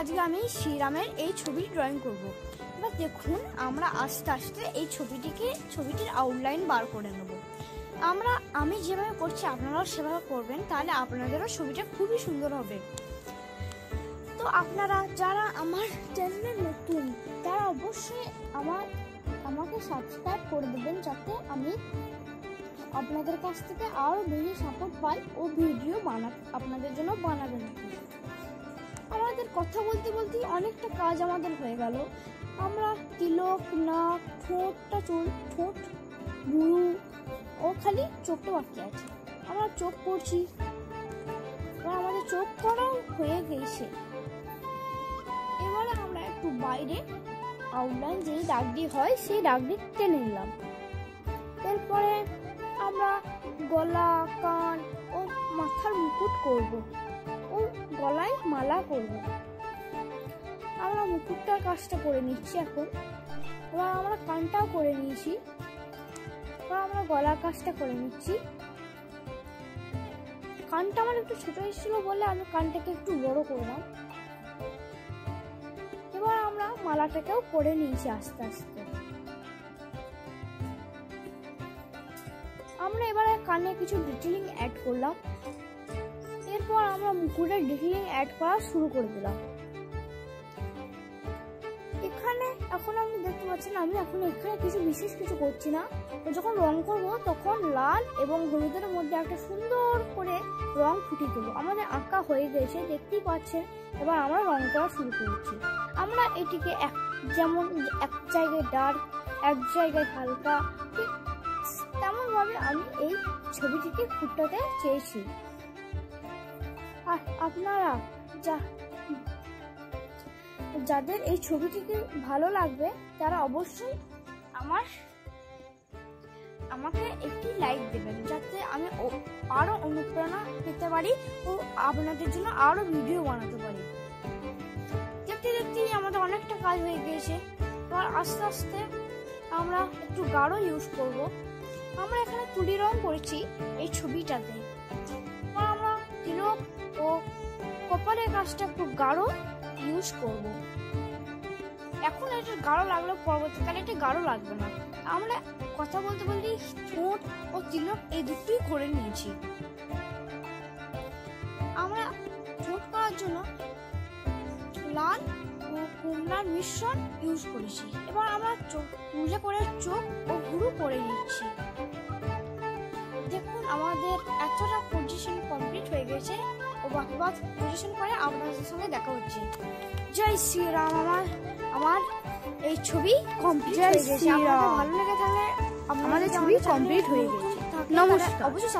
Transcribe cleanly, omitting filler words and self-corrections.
আজকে আমি শ্রীরামের এই ছবি ড্রয়িং করব। এবার দেখুন আমরা আস্তে আস্তে এই ছবিটির আউটলাইন বার করে নেব। আমি যেভাবে করছি আপনারাও সেভাবে করবেন, তাহলে আপনাদেরও ছবিটা খুবই সুন্দর হবে। তো আপনারা যারা আমার চ্যানেলে নতুন তারা অবশ্যই আমাকে সাবস্ক্রাইব করে দেবেন, যাতে আমি আপনাদের কাছ থেকে আরও বেশি সাপোর্ট পাই ও ভিডিও আপনাদের জন্য বানাবেন। আমাদের কথা বলতে বলতে অনেকটা কাজ আমাদের হয়ে গেল। আমরা তিলক, নাক, ঠোঁট, ভুরু ও খালি চোখটা বাকি আছে। আমরা চোখ করছি, আমাদের চোখ করাও হয়ে গেছে। এবারে আমরা একটু বাইরে আউটলাইন যেই দাগটি হয় সেই দাগটি টেনে নিলাম। এরপরে আমরা গলা, কান ও মাথার মুকুট করব ও গলায় মালা করব। আমরা মুকুটটার কাজটা করে নিচ্ছি এখন। এবার আমরা কানটাও করে নিয়েছি। এবার আমরা গলার কাজটা করে নিচ্ছি। কানটা আমার একটু ছোট হয়েছিল বলে আমি কানটাকে একটু বড় করলাম। এবার আমরা মালাটাকেও করে নিয়েছি আস্তে আস্তে। আমরা এবারে কানে কিছু ডিটেইলিং অ্যাড করলাম। এরপর আমরা মুকুটের ডিটেইলিং অ্যাড করা শুরু করে দিলাম। এখানে এখন আপনি দেখতে পাচ্ছেন আমি এখন এখানে বিশেষ কিছু করছি না। যখন রং করব তখন লাল এবং হলুদের মধ্যে একটা সুন্দর করে রং ফুটিয়ে দেবো। আমাদের আঁকা হয়ে গেছে, দেখতেই পাচ্ছেন। এবার আমরা রং করা শুরু করেছি। আমরা এটিকে যেমন এক জায়গায় ডার্ক, এক জায়গায় হালকা, ঠিক তেমন ভাবে আমি এই ছবিটিকে ফুটাতে চেয়েছি। আর আপনারা যাদের এই ছবিটিকে ভালো লাগবে তারা অবশ্যই আমাকে একটি লাইক দেবেন, যাতে আমি আরো অনুপ্রেরণা পেতে পারি ও আপনাদের জন্য আরো ভিডিও বানাতে পারি। দেখতে দেখতেই আমাদের অনেকটা কাজ হয়ে গিয়েছে। এবার আস্তে আস্তে আমরা একটু গাঢ় ইউজ করব। আমরা এখানে তুলি রং করেছি এই ছবিটাতে। আমরা তিলক ও কপালের কাজটা একটু গাঢ় ইউজ করব। এখন এটা গাঢ় লাগলো, পরবর্তীকালে এটা গাঢ় লাগবে না। আমরা কথা বলতে বলতে ঠোঁট ও তিলক এই দুটোই করে নিয়েছি। আমরা ঠোঁট করার জন্য লাল ও কমলার মিশ্রণ ইউজ করেছি। এবার আমরা তুলে করে চোখ ও ভুরু করে নিচ্ছি। দেখুন আমাদের এতটা পজিশন কমপ্লিট হয়ে গেছে ও বাকি পজিশন করে আপনাদের সঙ্গে দেখা হচ্ছে। জয় শ্রীরাম। আমার এই ছবি কমপ্লিট হয়ে গেছে। আপনাদের ভালো লেগে থাকলে আমাদের ছবি কমপ্লিট হয়ে গেছে। নমস্কার। অবশ্যই